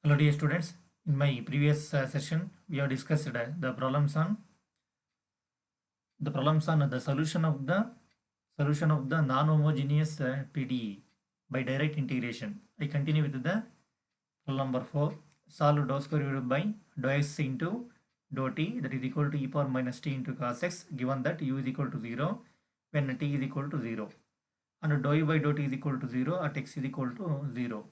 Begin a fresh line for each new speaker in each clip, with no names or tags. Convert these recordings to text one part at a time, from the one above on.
Hello dear students, in my previous session we have discussed the solution of the non-homogeneous PDE by direct integration. I continue with the problem number 4. Solve dou square divided by dou x into dou t, that is equal to e power minus t into cos x, given that u is equal to 0 when t is equal to 0, and dou u by dou t is equal to 0 at x is equal to 0.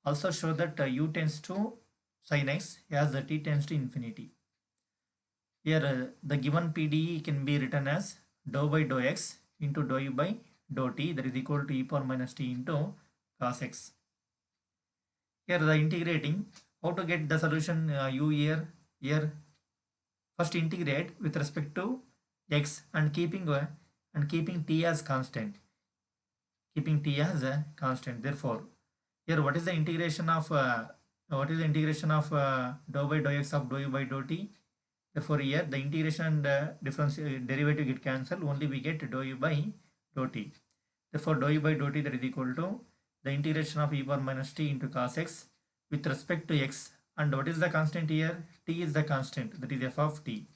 Also show that u tends to sin x as the t tends to infinity. Here the given PDE can be written as dou by dou x into dou u by dou t, that is equal to e power minus t into cos x. Here the integrating, how to get the solution u here first integrate with respect to x and keeping t as constant. Therefore here what is the integration of dou by dou x of dou u by dou t? Therefore here the integration and difference derivative get cancelled, only we get dou u by dou t. Therefore dou u by dou t, that is equal to the integration of e power minus t into cos x with respect to x, and what is the constant here? T is the constant, that is f of t.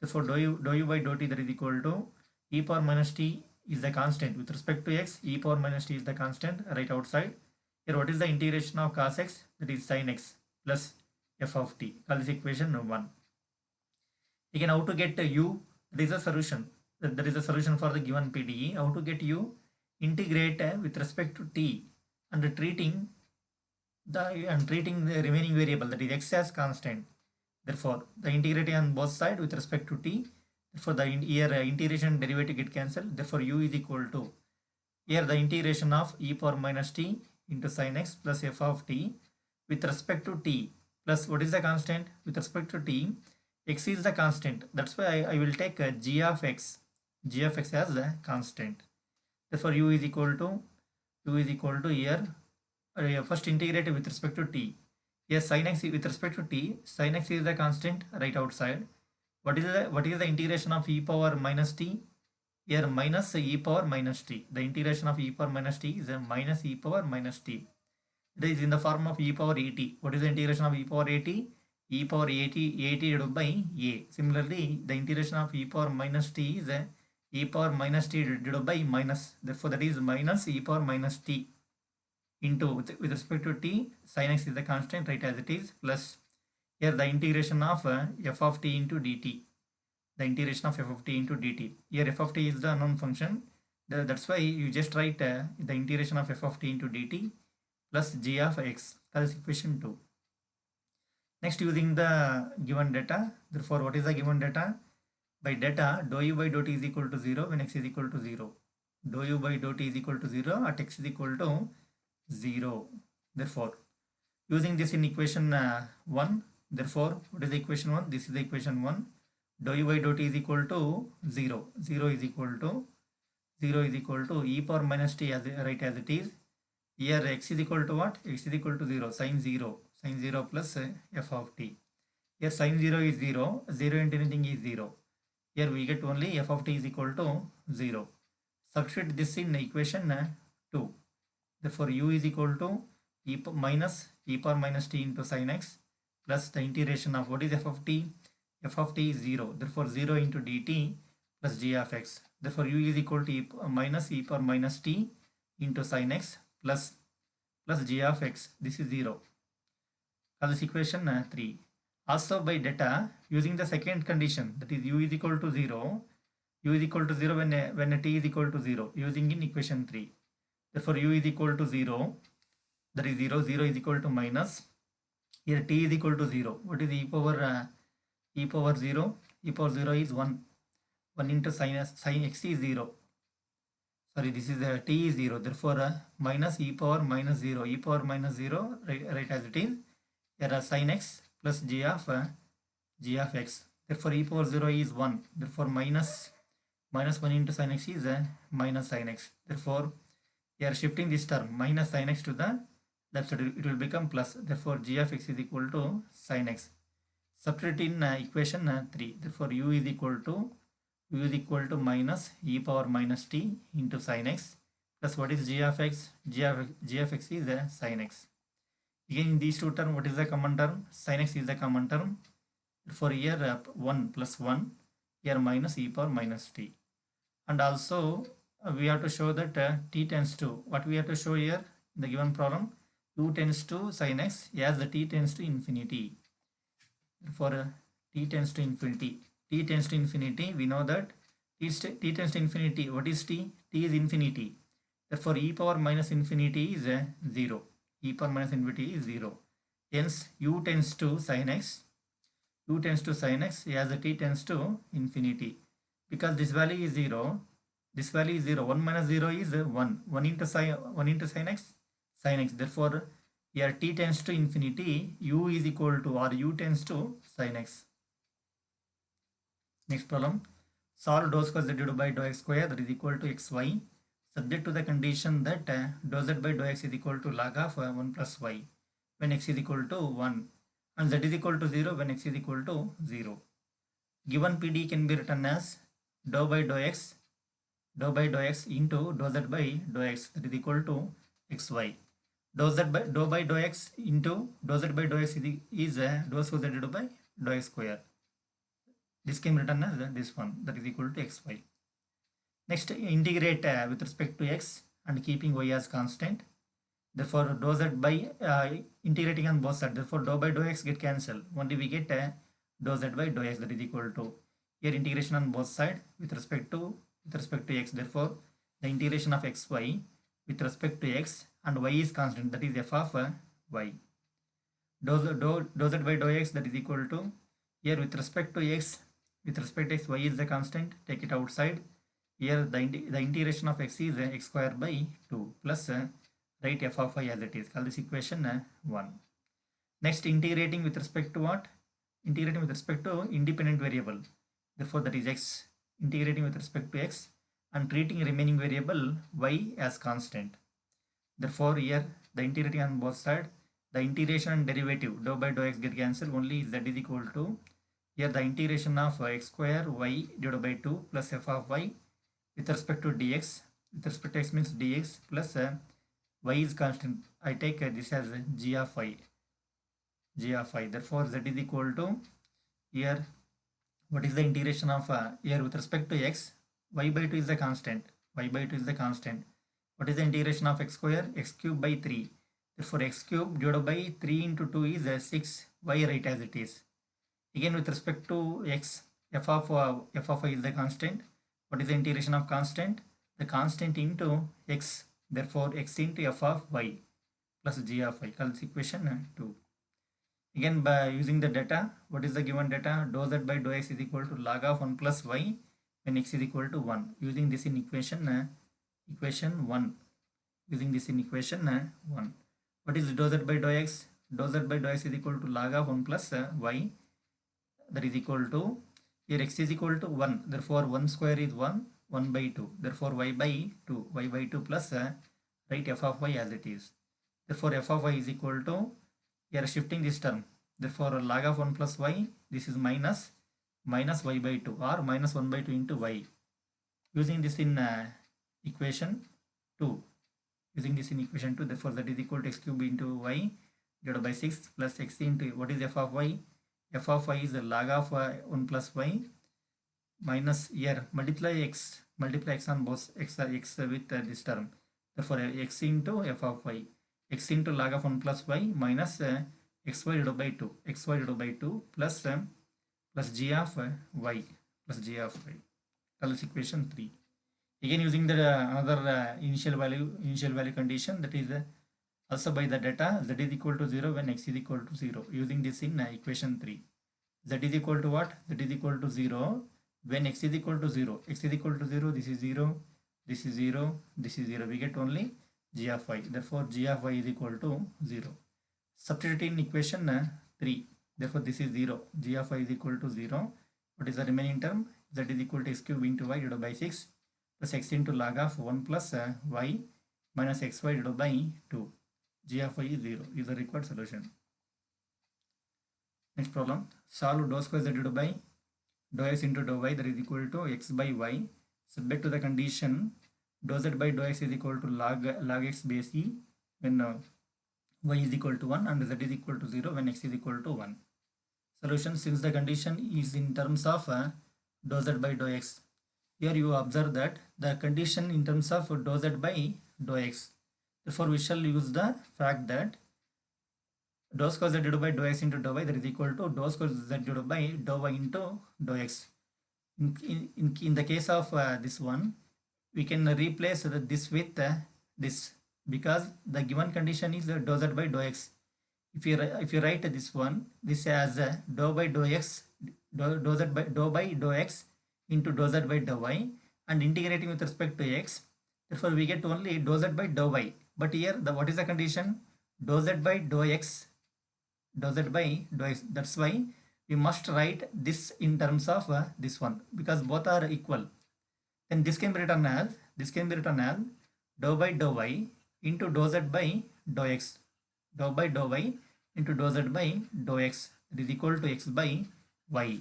Therefore dou u by dou t, that is equal to e power minus t is the constant with respect to x, e power minus t is the constant right outside. Here what is the integration of cos x? That is sin x plus f of t. Call this equation 1. Again, how to get u? There is a solution. There is a solution for the given PDE. How to get u? Integrate with respect to t and treating the remaining variable, that is x, as constant. Therefore the integrating on both sides with respect to t. Therefore the integration derivative get cancelled. Therefore u is equal to, here the integration of e power minus t into sin x plus f of t with respect to t, plus what is the constant with respect to t? X is the constant. That's why I will take g of x as a constant. Therefore u is equal to here first integrate with respect to t. Here sin x with respect to t, sin x is the constant right outside. What is the integration of e power minus t? Here minus e power minus t. The integration of e power minus t is a minus e power minus t. This is in the form of e power at. What is the integration of e power at? E power at divided by a. Similarly, the integration of e power minus t is a e power minus t divided by minus. Therefore, that is minus e power minus t into, with respect to t, sin x is the constant right as it is, plus here the integration of f of t into dt. The integration of f of t into dt. Here f of t is the unknown function. That's why you just write the integration of f of t into dt plus g of x. That is equation 2. Next, using the given data, therefore what is the given data? By data, dou u by dou t is equal to 0 when x is equal to 0. Dou u by dou t is equal to 0 at x is equal to 0. Therefore, using this in equation 1, therefore what is the equation 1? This is the equation 1. Dou u by dou t is equal to 0. 0 is equal to e power minus t as right as it is. Here x is equal to what? X is equal to 0, sin 0 plus f of t. Here sin 0 is 0, 0 into anything is 0. Here we get only f of t is equal to 0. Substitute this in equation 2. Therefore u is equal to e power minus t into sin x plus the integration of, what is f of t? F of t is 0. Therefore 0 into dt plus g of x. Therefore u is equal to e power minus t into sin x plus g of x. This is 0. Call this equation 3. Also by data, using the second condition, that is u is equal to 0. U is equal to 0 when t is equal to 0, using in equation 3. Therefore u is equal to 0. That is 0. 0 is equal to minus. Here t is equal to 0. What is e power 0? E power 0 is 1. 1 into sin x is 0. Sorry, this is t is 0. Therefore minus e power minus 0. E power minus 0 right as it is. Here sin x plus g of x. Therefore e power 0 is 1. Therefore minus 1 into sin x is minus sin x. Therefore here shifting this term minus sin x to the left side, it will become plus. Therefore g of x is equal to sin x. Substitute in equation 3. Therefore u is equal to minus e power minus t into sin x plus what is g of x? G of x is sin x. Again, in these two terms, what is the common term? Sin x is the common term. For here 1 plus 1, here minus e power minus t. And also we have to show that t tends to, what we have to show here in the given problem, u tends to sin x as the t tends to infinity. For t tends to infinity, we know that t tends to infinity. What is t? T is infinity. Therefore e power minus infinity is 0. E power minus infinity is 0. Hence u tends to sin x as the t tends to infinity. Because this value is 0, 1 minus 0 is 1. 1 into sin x, Therefore here t tends to infinity, u is equal to, or u tends to sin x. Next problem, solve dou square z divided by dou x square, that is equal to xy, subject to the condition that dou z by dou x is equal to log of 1 plus y when x is equal to 1 and z is equal to 0 when x is equal to 0. Given PD can be written as dou by dou x into dou z by dou x, that is equal to xy. Dou by dou x into dou z by dou x is dou square z divided by dou x square. This can be written as this one, that is equal to xy. Next, integrate with respect to x and keeping y as constant. Therefore dou z by integrating on both sides, therefore dou by dou x get cancelled. Only we get dou z by dou x, that is equal to, here integration on both sides with respect to x. Therefore the integration of xy with respect to x and y is constant, that is f of y. Dou z by dou x, that is equal to, here with respect to x, y is the constant, take it outside. Here the integration of x is x square by 2 plus write f of y as it is. Call this equation 1. Next, integrating with respect to what? Integrating with respect to independent variable. Therefore that is x, integrating with respect to x and treating remaining variable y as constant. Therefore here the integrating on both sides, the integration and derivative dou by dou x get cancelled, only z is equal to, here the integration of x square y divided by 2 plus f of y with respect to dx, with respect to x means dx plus y is constant. I take this as g of y. Therefore z is equal to, here what is the integration of here with respect to x, y by 2 is the constant. What is the integration of x square? X cube by 3. Therefore x cube divided by 3 into 2 is 6. Y write as it is. Again with respect to x, f of y is the constant. What is the integration of constant? The constant into x. Therefore x into f of y plus g of y. Call this equation 2. Again by using the data, what is the given data? Dou z by dou x is equal to log of 1 plus y when x is equal to 1. Using this in equation 1. What is dou z by dou x? Dou z by dou x is equal to log of 1 plus y, that is equal to, here x is equal to 1. Therefore 1 square is 1 by 2. Therefore y by 2 plus write f of y as it is. Therefore f of y is equal to, here shifting this term, therefore log of 1 plus y, this is minus y by 2 or minus 1 by 2 into y. Using this in equation 2, therefore that is equal to x cube into y divided by 6 plus x into, what is f of y? F of y is the log of 1 plus y minus, here multiply x on both x with this term. Therefore x into f of y, x into log of 1 plus y minus xy divided by 2 plus g of y. Call this equation 3. Again using the another initial value condition, that is also by the data z is equal to 0 when x is equal to 0. Using this in equation 3. Z is equal to what? Z is equal to 0 when x is equal to 0. X is equal to 0, this is 0, this is 0, this is 0. We get only g of y. Therefore g of y is equal to 0. Substitute in equation 3. Therefore this is 0. G of y is equal to 0. What is the remaining term? Z is equal to x cube into y divided by 6 plus x into log of 1 plus y minus xy divided by 2. G of y is 0 is the required solution. Next problem, solve dou square z divided by dou x into dou y, that is equal to x by y, subject to the condition dou z by dou x is equal to log x base e when y is equal to 1 and z is equal to 0 when x is equal to 1. Solution, since the condition is in terms of dou z by dou x. Here you observe that the condition in terms of dou z by dou x. Therefore, we shall use the fact that dou square z divided by dou x into dou y, that is equal to dou square z divided by dou y into dou x. In the case of this one, we can replace this with this, because the given condition is dou z by dou x. If you write this one, this as dou by dou x, dou z by dou x into dou z by dou y, and integrating with respect to x. Therefore, we get only dou z by dou y. But here, what is the condition? Dou z by dou x, dou z by dou x. That's why we must write this in terms of this one, because both are equal. Then this can be written as dou by dou y into dou z by dou x. Dou by dou y into dou z by dou x, that is equal to x by y.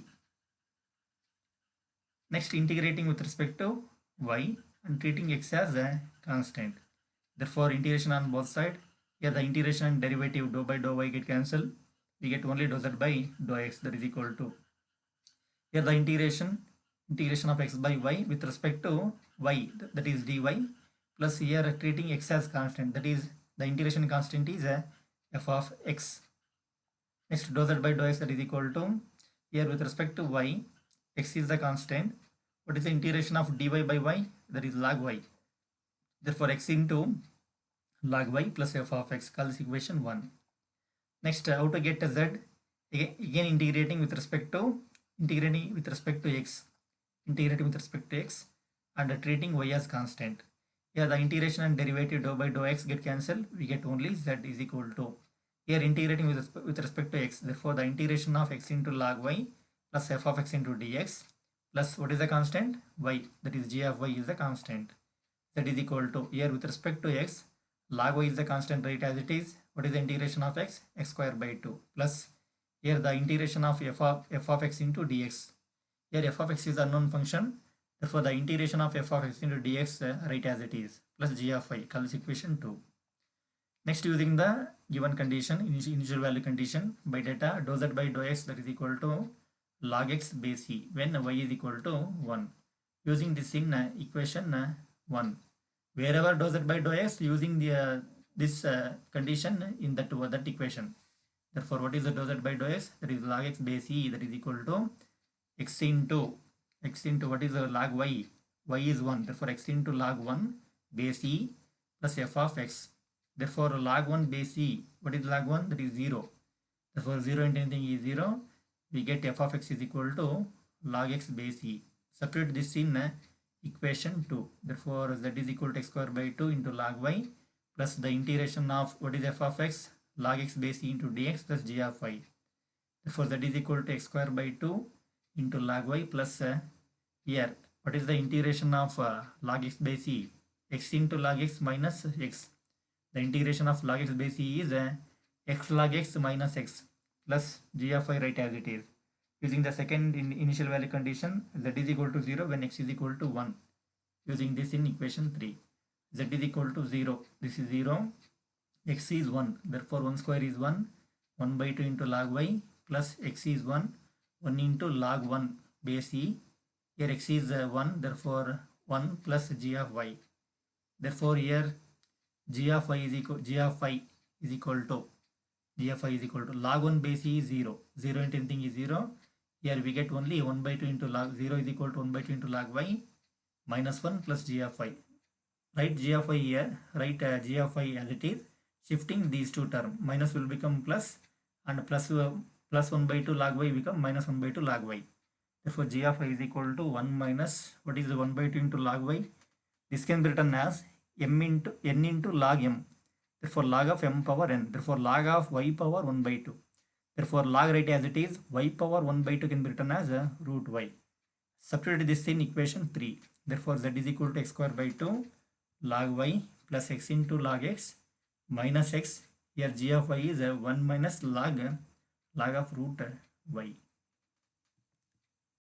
Next, integrating with respect to y and treating x as a constant. Therefore, integration on both sides. Here the integration and derivative dou by dou y get cancelled. We get only dou z by dou x, that is equal to. Here the integration of x by y with respect to y, that is dy, plus here treating x as constant, that is the integration constant is f of x. Next, dou z by dou x, that is equal to, here with respect to y, x is the constant. What is the integration of dy by y? That is log y. Therefore, x into log y plus f of x, call this equation 1. Next, how to get z? Again integrating with respect to x, and treating y as constant. Here the integration and derivative dou by dou x get cancelled. We get only z is equal to. Here integrating with respect to x. Therefore, the integration of x into log y plus f of x into dx plus what is the constant? Y, that is g of y is the constant. That is equal to, here with respect to x, log y is the constant, right, as it is. What is the integration of x? X square by 2 plus here the integration of f of x into dx. Here f of x is unknown function. Therefore, the integration of f of x into dx, right as it is, plus g of y, call this equation 2. Next, using the given condition, initial value condition, by data dou z by dou x, that is equal to log x base e when y is equal to 1. Using this in equation 1. Wherever dou z by dou x, using the this condition in that equation. Therefore, what is the dou z by dou x? That is log x base e, that is equal to x into what is the log y? Y is 1. Therefore, x into log 1 base e plus f of x. Therefore, log 1 base e, what is log 1? That is 0. Therefore, 0 into anything is 0. We get f of x is equal to log x base e. Substitute this in equation 2. Therefore, z is equal to x square by 2 into log y plus the integration of what is f of x? Log x base e into dx plus g of y. Therefore, z is equal to x square by 2 into log y plus here, what is the integration of log x base e? X into log x minus x. The integration of log x base e is x log x minus x plus g of y, right as it is. Using the second initial value condition, z is equal to 0 when x is equal to 1. Using this in equation 3. Z is equal to 0. This is 0. X is 1. Therefore, 1 square is 1. 1 by 2 into log y plus x is 1. 1 into log 1 base e. Here x is 1. Therefore, 1 plus g of y. Therefore, here g of y is equal to log 1 base e is 0. 0 into anything is 0. Here we get only 1 by 2 into log 0 is equal to 1 by 2 into log y minus 1 plus g of y. Write g of y here. Write g of y as it is. Shifting these two terms. Minus will become plus and plus 1 by 2 log y become minus 1 by 2 log y. Therefore, g of y is equal to 1 minus, what is the 1 by 2 into log y? This can be written as n into log m. Therefore, log of m power n. Therefore, log of y power 1 by 2. Therefore, log right as it is, y power 1 by 2 can be written as root y. Substitute this in equation 3. Therefore, z is equal to x square by 2 log y plus x into log x minus x. Here g of y is 1 minus log of root y.